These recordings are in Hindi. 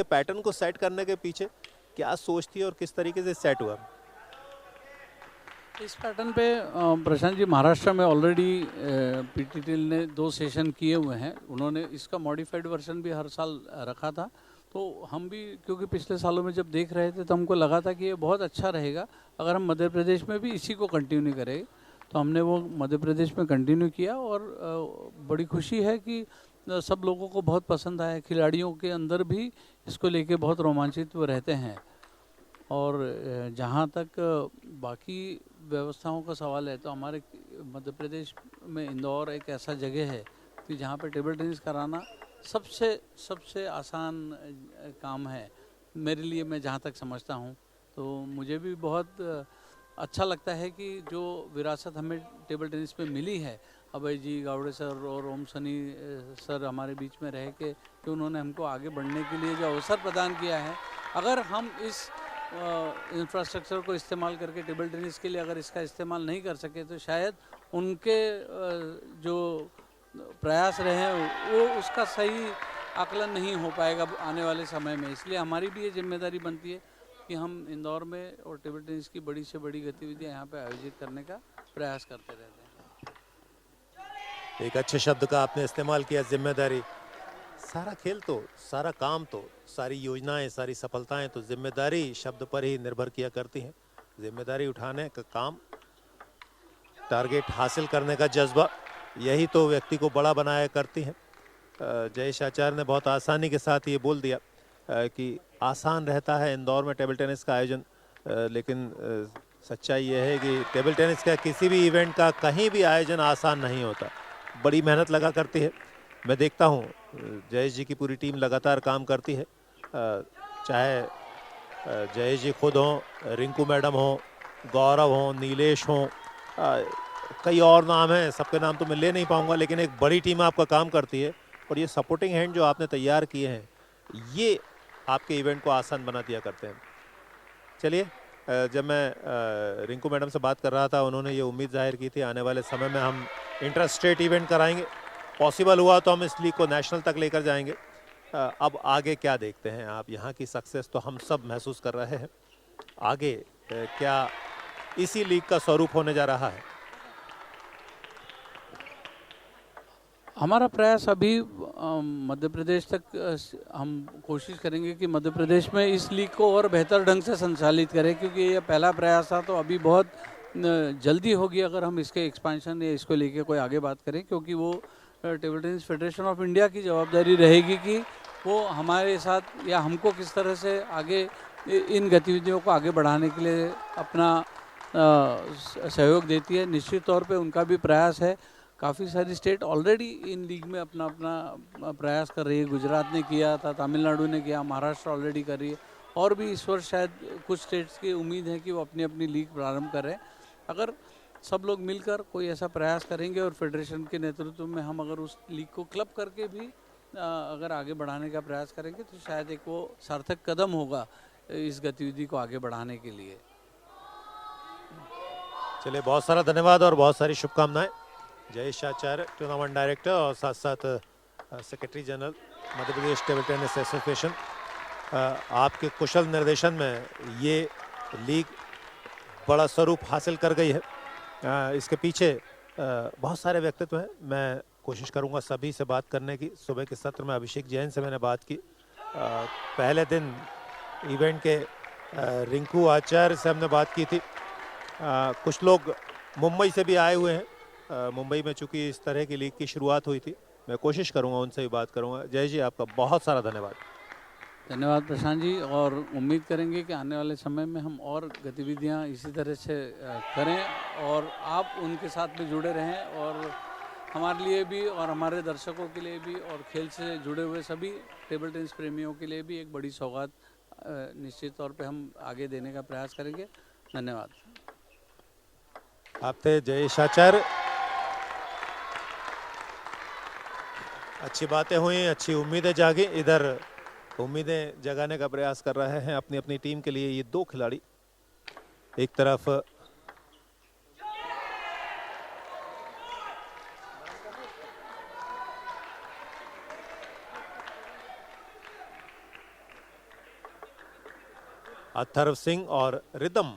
पैटर्न को सेट करने के पीछे क्या सोच थी और किस तरीके से सेट हुआ? इस पैटर्न पे प्रशांत जी, महाराष्ट्र में ऑलरेडी पीटीटीएल ने 2 सेशन किए हुए हैं। उन्होंने इसका मॉडिफाइड वर्जन भी हर साल रखा था। तो हम भी क्योंकि पिछले सालों में जब देख रहे थे तो हमको लगा था कि ये बहुत अच्छा रहेगा अगर हम मध्य प्रदेश में भी इसी को कंटिन्यू करें। तो हमने वो मध्य प्रदेश में कंटिन्यू किया और बड़ी खुशी है कि सब लोगों को बहुत पसंद आया। खिलाड़ियों के अंदर भी इसको लेके बहुत रोमांचित वो रहते हैं। और जहाँ तक बाकी व्यवस्थाओं का सवाल है तो हमारे मध्य प्रदेश में इंदौर एक ऐसा जगह है कि जहाँ पे टेबल टेनिस कराना सबसे सबसे आसान काम है मेरे लिए, मैं जहाँ तक समझता हूँ। तो मुझे भी बहुत अच्छा लगता है कि जो विरासत हमें टेबल टेनिस पे मिली है, अभय जी, गावड़े सर और ओम सनी सर हमारे बीच में रह के कि उन्होंने हमको आगे बढ़ने के लिए जो अवसर प्रदान किया है, अगर हम इस इंफ्रास्ट्रक्चर को इस्तेमाल करके टेबल टेनिस के लिए अगर इसका इस्तेमाल नहीं कर सके तो शायद उनके जो प्रयास रहे हैं वो उसका सही आकलन नहीं हो पाएगा आने वाले समय में। इसलिए हमारी भी ये जिम्मेदारी बनती है कि हम इंदौर में और टेबल टेनिस की बड़ी से बड़ी गतिविधियां यहाँ पे आयोजित करने का प्रयास करते रहते हैं। एक अच्छे शब्द का आपने इस्तेमाल किया, जिम्मेदारी। सारा खेल तो, सारा काम तो, सारी योजनाएं, सारी सफलताएं तो जिम्मेदारी शब्द पर ही निर्भर किया करती हैं। जिम्मेदारी उठाने का काम, टारगेट हासिल करने का जज्बा, यही तो व्यक्ति को बड़ा बनाया करती हैं। जयेश आचार्य ने बहुत आसानी के साथ ये बोल दिया कि आसान रहता है इंदौर में टेबल टेनिस का आयोजन, लेकिन सच्चाई ये है कि टेबल टेनिस का किसी भी इवेंट का कहीं भी आयोजन आसान नहीं होता, बड़ी मेहनत लगा करती है। मैं देखता हूँ जयेश जी की पूरी टीम लगातार काम करती है, चाहे जयेश जी खुद हों, रिंकू मैडम हों, गौरव हों, नीलेश हों, कई और नाम हैं, सबके नाम तो मैं ले नहीं पाऊंगा, लेकिन एक बड़ी टीम आपका काम करती है। और ये सपोर्टिंग हैंड जो आपने तैयार किए हैं, ये आपके इवेंट को आसान बना दिया करते हैं। चलिए, जब मैं रिंकू मैडम से बात कर रहा था, उन्होंने ये उम्मीद जाहिर की थी आने वाले समय में हम इंटर स्टेट इवेंट कराएंगे, पॉसिबल हुआ तो हम इस लीग को नेशनल तक लेकर जाएंगे। अब आगे क्या देखते हैं आप? यहाँ की सक्सेस तो हम सब महसूस कर रहे हैं, आगे क्या इसी लीग का स्वरूप होने जा रहा है? हमारा प्रयास अभी मध्य प्रदेश तक हम कोशिश करेंगे कि मध्य प्रदेश में इस लीग को और बेहतर ढंग से संचालित करें, क्योंकि ये पहला प्रयास था। तो अभी बहुत जल्दी होगी अगर हम इसके एक्सपेंशन या इसको लेके कोई आगे बात करें, क्योंकि वो table tennis federation of India की जवाबदारी रहेगी कि वो हमारे साथ या हमको किस तरह से आगे इन गतिविधियों को आगे बढ़ाने के लिए अपना सहयोग देती है। निश्चित तौर पे उनका भी प्रयास है। काफ़ी सारी स्टेट ऑलरेडी इन लीग में अपना अपना प्रयास कर रही है। गुजरात ने किया था, तमिलनाडु ने किया, महाराष्ट्र ऑलरेडी कर रही है, और भी इस वर्ष शायद कुछ स्टेट्स की उम्मीद है कि वो अपनी अपनी लीग प्रारंभ करें। अगर सब लोग मिलकर कोई ऐसा प्रयास करेंगे और फेडरेशन के नेतृत्व में हम अगर उस लीग को क्लब करके भी अगर आगे बढ़ाने का प्रयास करेंगे तो शायद एक वो सार्थक कदम होगा इस गतिविधि को आगे बढ़ाने के लिए। चलिए, बहुत सारा धन्यवाद और बहुत सारी शुभकामनाएं। जयेश आचार्य, टूर्नामेंट डायरेक्टर और साथ साथ secretary general Madhya Pradesh table tennis association, आपके कुशल निर्देशन में ये लीग बड़ा स्वरूप हासिल कर गई है। इसके पीछे बहुत सारे व्यक्तित्व हैं। मैं कोशिश करूंगा सभी से बात करने की। सुबह के सत्र में अभिषेक जैन से मैंने बात की, पहले दिन इवेंट के रिंकू आचार्य से हमने बात की थी, कुछ लोग मुंबई से भी आए हुए हैं। मुंबई में चूंकि इस तरह की लीग की शुरुआत हुई थी, मैं कोशिश करूंगा उनसे भी बात करूंगा। जय जी, आपका बहुत सारा धन्यवाद। धन्यवाद प्रशांत जी, और उम्मीद करेंगे कि आने वाले समय में हम और गतिविधियां इसी तरह से करें और आप उनके साथ में जुड़े रहें, और हमारे लिए भी और हमारे दर्शकों के लिए भी और खेल से जुड़े हुए सभी टेबल टेनिस प्रेमियों के लिए भी एक बड़ी सौगात निश्चित तौर पे हम आगे देने का प्रयास करेंगे। धन्यवाद। आप थे जयेश आचार्य। अच्छी बातें हुई, अच्छी उम्मीदें जागी। इधर उम्मीदें जगाने का प्रयास कर रहे हैं अपनी अपनी टीम के लिए ये दो खिलाड़ी। एक तरफ अथर्व सिंह और रिदम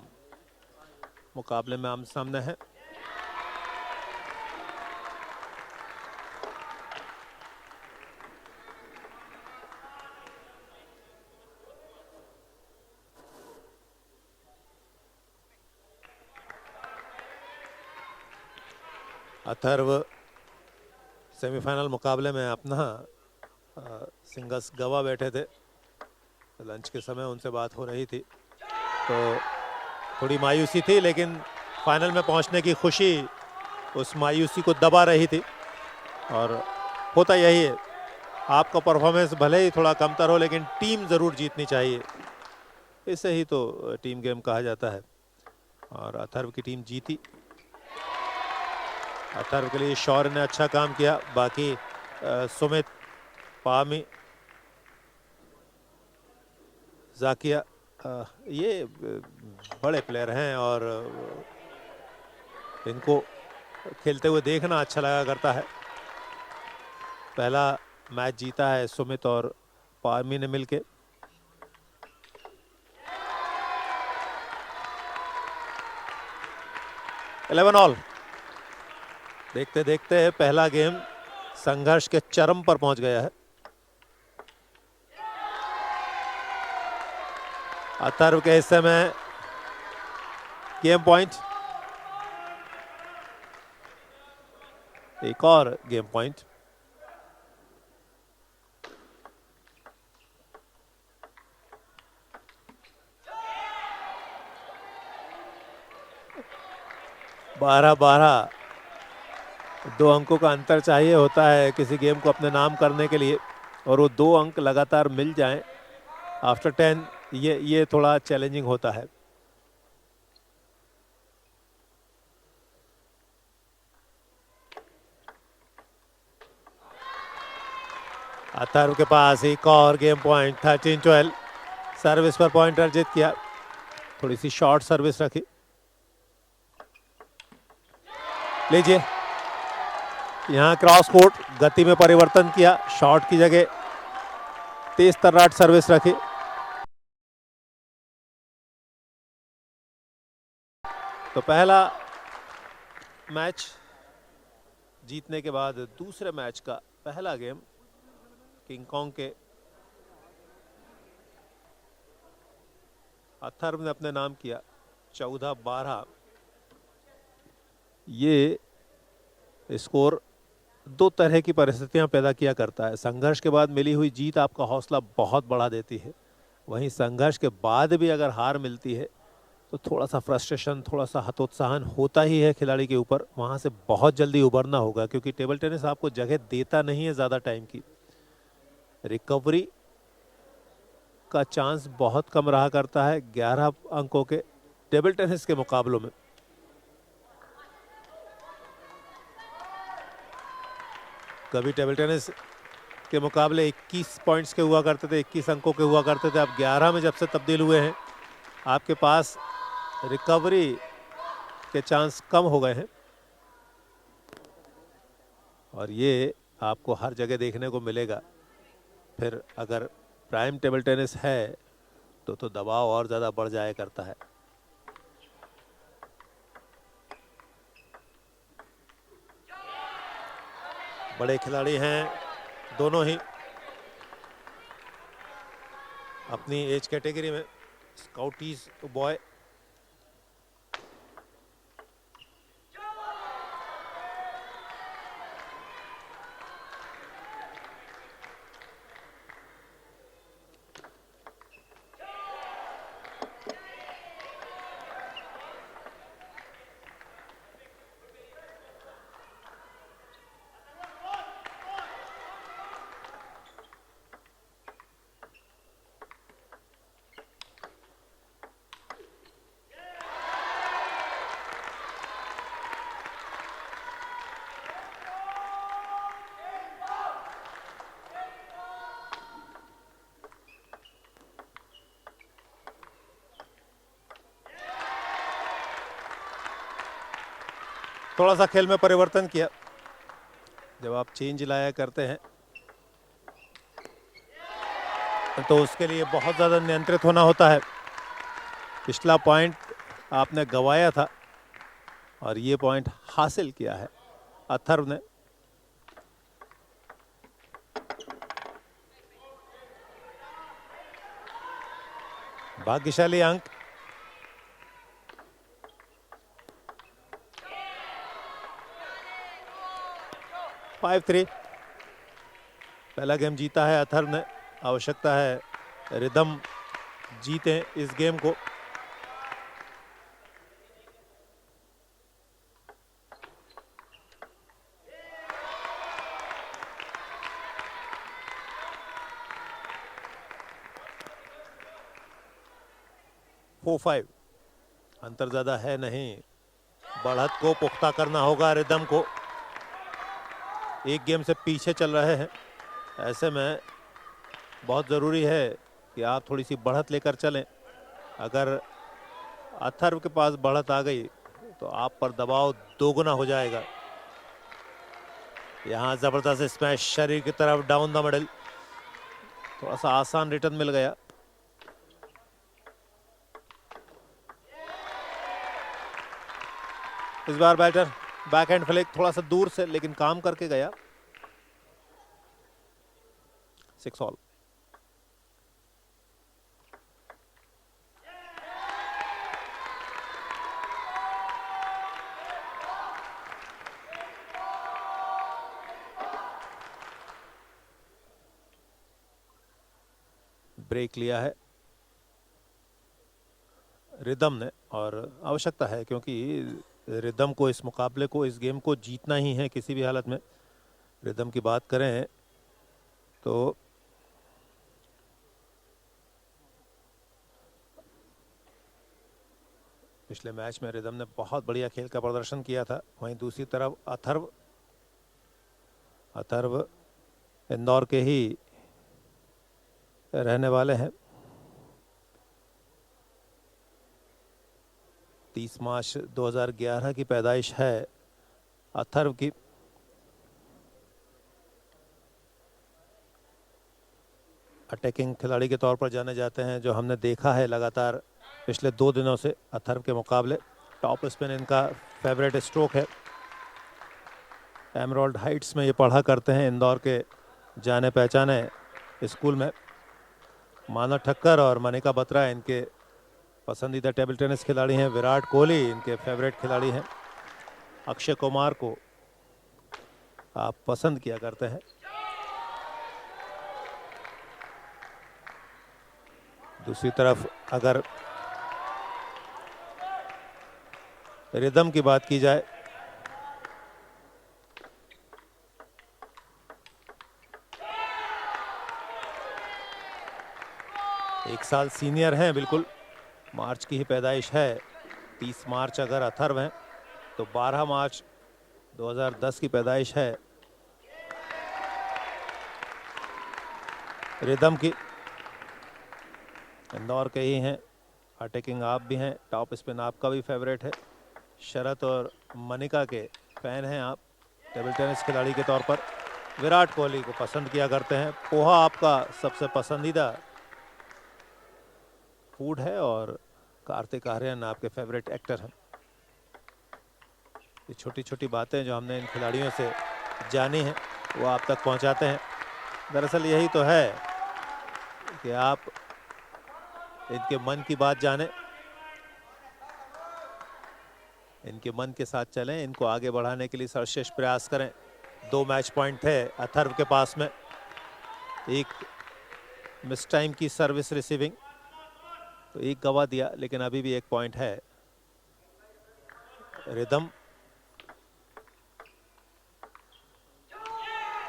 मुकाबले में आमने सामने है। अथर्व सेमीफाइनल मुकाबले में अपना सिंगल्स गवा बैठे थे। लंच के समय उनसे बात हो रही थी तो थोड़ी मायूसी थी, लेकिन फाइनल में पहुंचने की खुशी उस मायूसी को दबा रही थी। और होता यही है, आपका परफॉर्मेंस भले ही थोड़ा कमतर हो लेकिन टीम ज़रूर जीतनी चाहिए, इसे ही तो टीम गेम कहा जाता है। और अथर्व की टीम जीती। अथर्व के लिए शौर्य ने अच्छा काम किया। बाकी सुमित, पामी, जाकिया ये बड़े प्लेयर हैं और इनको खेलते हुए देखना अच्छा लगा करता है। पहला मैच जीता है सुमित और पामी ने मिलके। Eleven all. देखते देखते पहला गेम संघर्ष के चरम पर पहुंच गया है। अथर्व के हिस्से में गेम पॉइंट, एक और गेम पॉइंट। बारह 2 अंकों का अंतर चाहिए होता है किसी गेम को अपने नाम करने के लिए, और वो 2 अंक लगातार मिल जाएं आफ्टर 10, ये थोड़ा चैलेंजिंग होता है। अथर्व के पास एक और गेम पॉइंट। 13-12 सर्विस पर पॉइंट अर्जित किया। थोड़ी सी शॉर्ट सर्विस रखी। लीजिए, यहां क्रॉस कोर्ट, गति में परिवर्तन किया, शॉर्ट की जगह तेज तर्राट सर्विस रखी। तो पहला मैच जीतने के बाद दूसरे मैच का पहला गेम किंग कॉन्ग के अथर्व ने अपने नाम किया। 14-12 ये स्कोर 2 तरह की परिस्थितियां पैदा किया करता है। संघर्ष के बाद मिली हुई जीत आपका हौसला बहुत बढ़ा देती है, वहीं संघर्ष के बाद भी अगर हार मिलती है तो थोड़ा सा फ्रस्ट्रेशन, थोड़ा सा हतोत्साहन होता ही है खिलाड़ी के ऊपर। वहां से बहुत जल्दी उबरना होगा, क्योंकि टेबल टेनिस आपको जगह देता नहीं है ज़्यादा टाइम की। रिकवरी का चांस बहुत कम रहा करता है 11 अंकों के टेबल टेनिस के मुकाबलों में। कभी टेबल टेनिस के मुकाबले 21 पॉइंट्स के हुआ करते थे, 21 अंकों के हुआ करते थे। अब 11 में जब से तब्दील हुए हैं, आपके पास रिकवरी के चांस कम हो गए हैं, और ये आपको हर जगह देखने को मिलेगा। फिर अगर प्राइम टेबल टेनिस है तो दबाव और ज़्यादा बढ़ जाया करता है। बड़े खिलाड़ी हैं दोनों ही अपनी एज कैटेगरी में। स्काउटीज बॉय थोड़ा सा खेल में परिवर्तन किया। जब आप चेंज लाया करते हैं तो उसके लिए बहुत ज़्यादा नियंत्रित होना होता है। पिछला पॉइंट आपने गंवाया था और ये पॉइंट हासिल किया है अथर्व ने। भाग्यशाली अंक। Five three. पहला गेम जीता है अथर्व ने। आवश्यकता है रिदम जीते इस गेम को। Four five. अंतर ज्यादा है नहीं। बढ़त को पुख्ता करना होगा रिदम को। एक गेम से पीछे चल रहे हैं, ऐसे में बहुत ज़रूरी है कि आप थोड़ी सी बढ़त लेकर चलें। अगर अथर्व के पास बढ़त आ गई तो आप पर दबाव दोगुना हो जाएगा। यहाँ जबरदस्त स्मैश शरीर की तरफ डाउन द मिडल। थोड़ा सा आसान रिटर्न मिल गया। इस बार बैटर बैक हैंड फ्लिक थोड़ा सा दूर से लेकिन काम करके गया। 6 ऑल। ब्रेक लिया है रिदम ने और आवश्यकता है, क्योंकि रिदम को इस मुकाबले को, इस गेम को जीतना ही है किसी भी हालत में। रिदम की बात करें तो पिछले मैच में रिदम ने बहुत बढ़िया खेल का प्रदर्शन किया था। वहीं दूसरी तरफ अथर्व इंदौर के ही रहने वाले हैं। 30 मार्च 2011 की पैदाइश है अथर्व की। अटैकिंग खिलाड़ी के तौर पर जाने जाते हैं, जो हमने देखा है लगातार पिछले 2 दिनों से अथर्व के मुकाबले। टॉप स्पिन इनका फेवरेट स्ट्रोक है। एमराल्ड हाइट्स में ये पढ़ा करते हैं, इंदौर के जाने पहचाने स्कूल में। मानव ठक्कर और मनिका बत्रा इनके पसंदीदा टेबल टेनिस खिलाड़ी हैं। विराट कोहली इनके फेवरेट खिलाड़ी हैं। अक्षय कुमार को आप पसंद किया करते हैं। दूसरी तरफ अगर रिदम की बात की जाए, एक साल सीनियर हैं बिल्कुल। मार्च की ही पैदाइश है। 30 मार्च अगर अथर्व हैं तो 12 मार्च 2010 की पैदाइश है रिदम की। इंदौर के ही हैं। अटैकिंग आप भी हैं, टॉप स्पिन आपका भी फेवरेट है। शरत और मनिका के फैन हैं आप टेबल टेनिस खिलाड़ी के तौर पर। विराट कोहली को पसंद किया करते हैं। पोहा आपका सबसे पसंदीदा फूड है और कार्तिक आर्यन आपके फेवरेट एक्टर हैं। ये छोटी छोटी बातें जो हमने इन खिलाड़ियों से जानी हैं वो आप तक पहुंचाते हैं। दरअसल यही तो है कि आप इनके मन की बात जानें, इनके मन के साथ चलें, इनको आगे बढ़ाने के लिए सर्वश्रेष्ठ प्रयास करें। 2 मैच पॉइंट थे अथर्व के पास में। एक मिस टाइम की सर्विस रिसीविंग, तो एक गवा दिया, लेकिन अभी भी 1 पॉइंट है। रिदम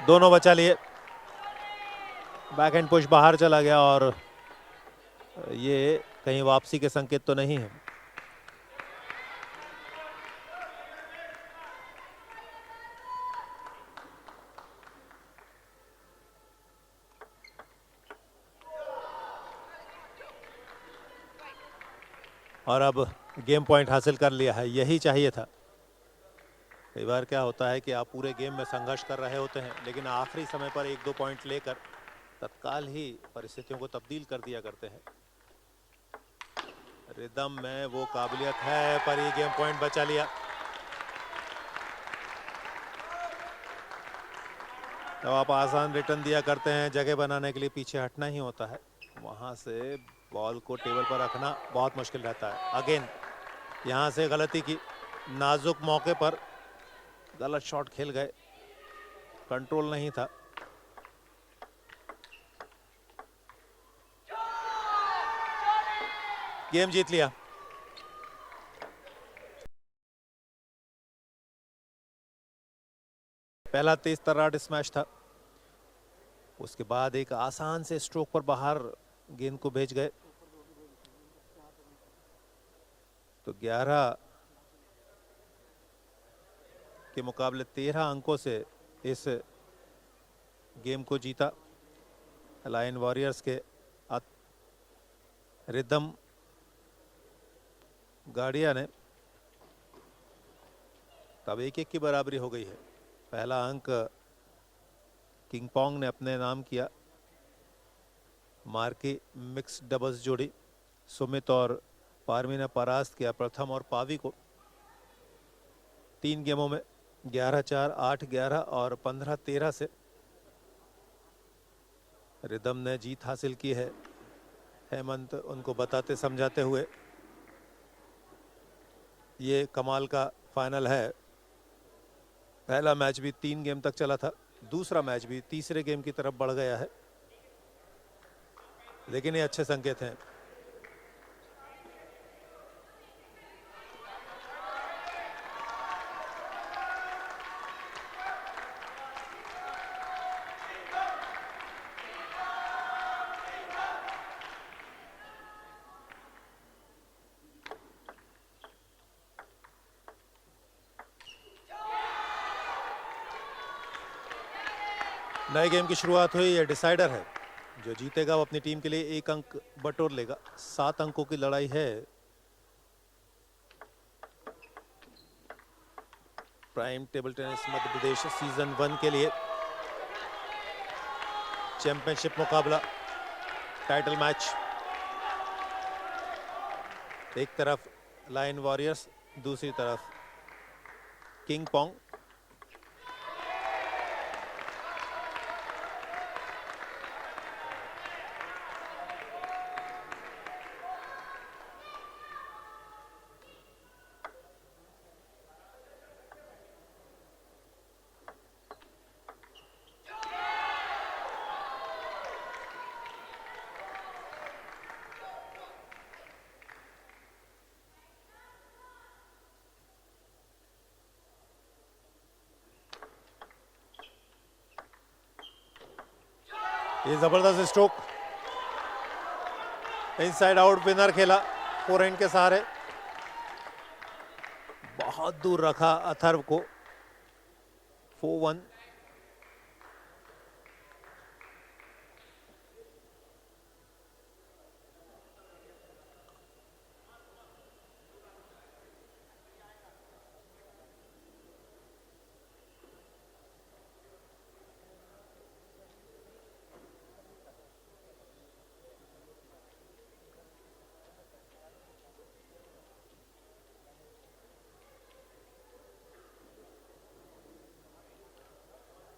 दोनों बचा लिए। बैक हैंड पुश बाहर चला गया और ये कहीं वापसी के संकेत तो नहीं है। और अब गेम पॉइंट हासिल कर लिया है, यही चाहिए था। कई बार क्या होता है कि आप पूरे गेम में संघर्ष कर रहे होते हैं, लेकिन आखिरी समय पर 1-2 पॉइंट लेकर तत्काल ही परिस्थितियों को तब्दील कर दिया करते हैं। रिदम में वो काबिलियत है, पर ये गेम पॉइंट बचा लिया। तो आप आसान रिटर्न दिया करते हैं, जगह बनाने के लिए पीछे हटना ही होता है, वहां से बॉल को टेबल पर रखना बहुत मुश्किल रहता है। अगेन यहां से गलती की, नाजुक मौके पर गलत शॉट खेल गए, कंट्रोल नहीं था। गेम जीत लिया। पहला तेज तर्राट स्मैश था, उसके बाद एक आसान से स्ट्रोक पर बाहर गेंद को भेज गए। तो 11 के मुकाबले 13 अंकों से इस गेम को जीता लायन वॉरियर्स के रिदम गार्डिया ने। तब 1-1 की बराबरी हो गई है। पहला अंक किंग पोंग ने अपने नाम किया। मार्की मिक्स डबल्स जोड़ी सुमित और पारमी ने परास्त किया प्रथम और पावी को। 3 गेमों में 11-4, 8-11 और 15-13 से रिदम ने जीत हासिल की है। हेमंत उनको बताते समझाते हुए, ये कमाल का फाइनल है। पहला मैच भी 3 गेम तक चला था, दूसरा मैच भी तीसरे गेम की तरफ बढ़ गया है, लेकिन ये अच्छे संकेत हैं। नए गेम की शुरुआत हुई, ये डिसाइडर है। जो जीतेगा वो अपनी टीम के लिए 1 अंक बटोर लेगा। 7 अंकों की लड़ाई है। Prime table tennis Madhya Pradesh season 1 के लिए चैंपियनशिप मुकाबला, टाइटल मैच। एक तरफ लायन वॉरियर्स, दूसरी तरफ किंग पोंग। ये जबरदस्त स्ट्रोक, इनसाइड आउट विनर खेला फोरहैंड के सहारे। बहुत दूर रखा अथर्व को। 4-1।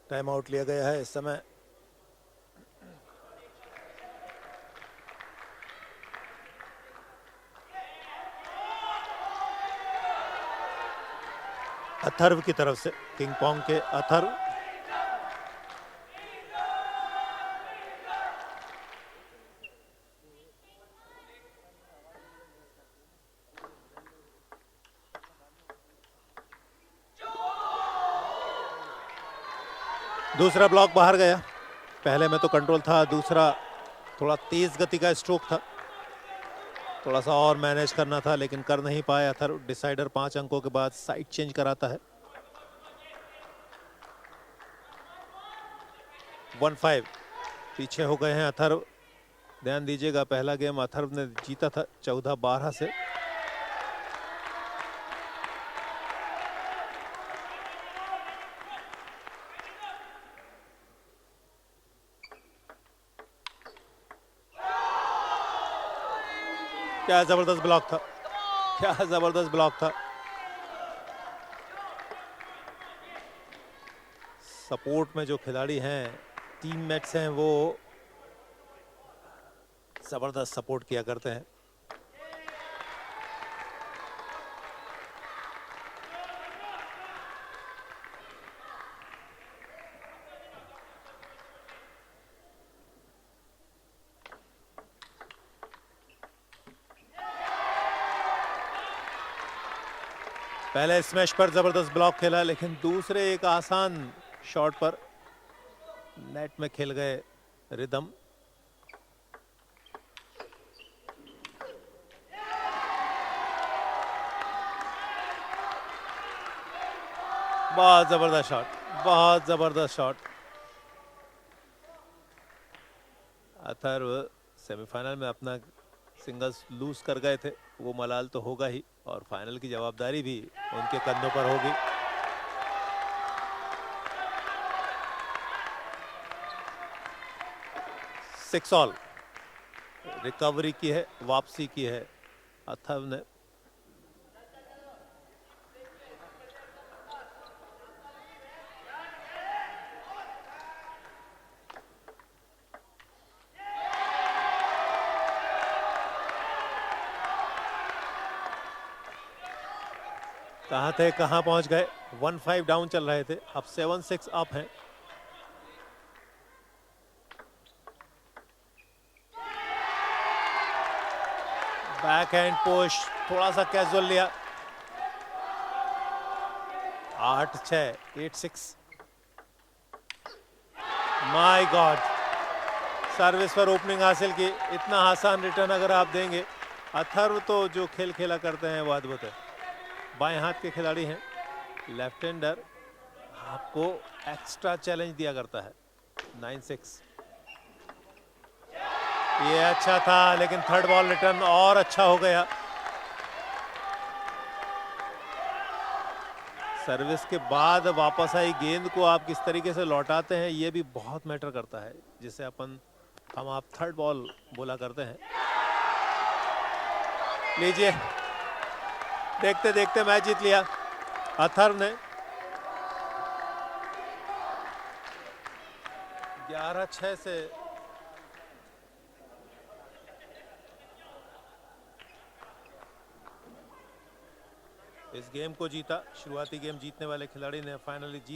टाइम आउट लिया गया है इस समय। अथर्व की तरफ से, किंग पोंग के अथर्व। दूसरा ब्लॉक बाहर गया। पहले में तो कंट्रोल था, दूसरा थोड़ा तेज गति का स्ट्रोक था, थोड़ा सा और मैनेज करना था, लेकिन कर नहीं पाया अथर्व। डिसाइडर 5 अंकों के बाद साइड चेंज कराता है। 1-5 पीछे हो गए हैं अथर्व। ध्यान दीजिएगा, पहला गेम अथर्व ने जीता था 14-12 से। क्या जबरदस्त ब्लॉक था, क्या जबरदस्त ब्लॉक था। सपोर्ट में जो खिलाड़ी हैं, टीममेट्स हैं, वो जबरदस्त सपोर्ट किया करते हैं। पहले स्मैश पर जबरदस्त ब्लॉक खेला, लेकिन दूसरे एक आसान शॉट पर नेट में खेल गए रिदम। बहुत जबरदस्त शॉट, बहुत जबरदस्त शॉट। अथर्व सेमीफाइनल में अपना सिंगल्स लूज कर गए थे, वो मलाल तो होगा ही, और फाइनल की जवाबदारी भी उनके कंधों पर होगी। सिक्स ऑल, रिकवरी की है, वापसी की है अथर्व ने। कहां थे, कहां पहुंच गए। 1-5 डाउन चल रहे थे, अब 7-6 अप हैं। बैक हैंड पुश, थोड़ा सा कैजुअल लिया। 8-6, 8-6। माय गॉड, सर्विस पर ओपनिंग हासिल की। इतना आसान रिटर्न अगर आप देंगे। अथर्व तो जो खेल खेला करते हैं वो अद्भुत है। बाएं हाथ के खिलाड़ी हैं, लेफ्ट हैंडर, आपको एक्स्ट्रा चैलेंज दिया करता है। 9-6, ये अच्छा था, लेकिन थर्ड बॉल रिटर्न और अच्छा हो गया। सर्विस के बाद वापस आई गेंद को आप किस तरीके से लौटाते हैं, ये भी बहुत मैटर करता है, जिसे हम आप थर्ड बॉल बोला करते हैं। लीजिए, देखते देखते मैच जीत लिया अथर्व ने। 11-6 से इस गेम को जीता। शुरुआती गेम जीतने वाले खिलाड़ी ने फाइनली जीत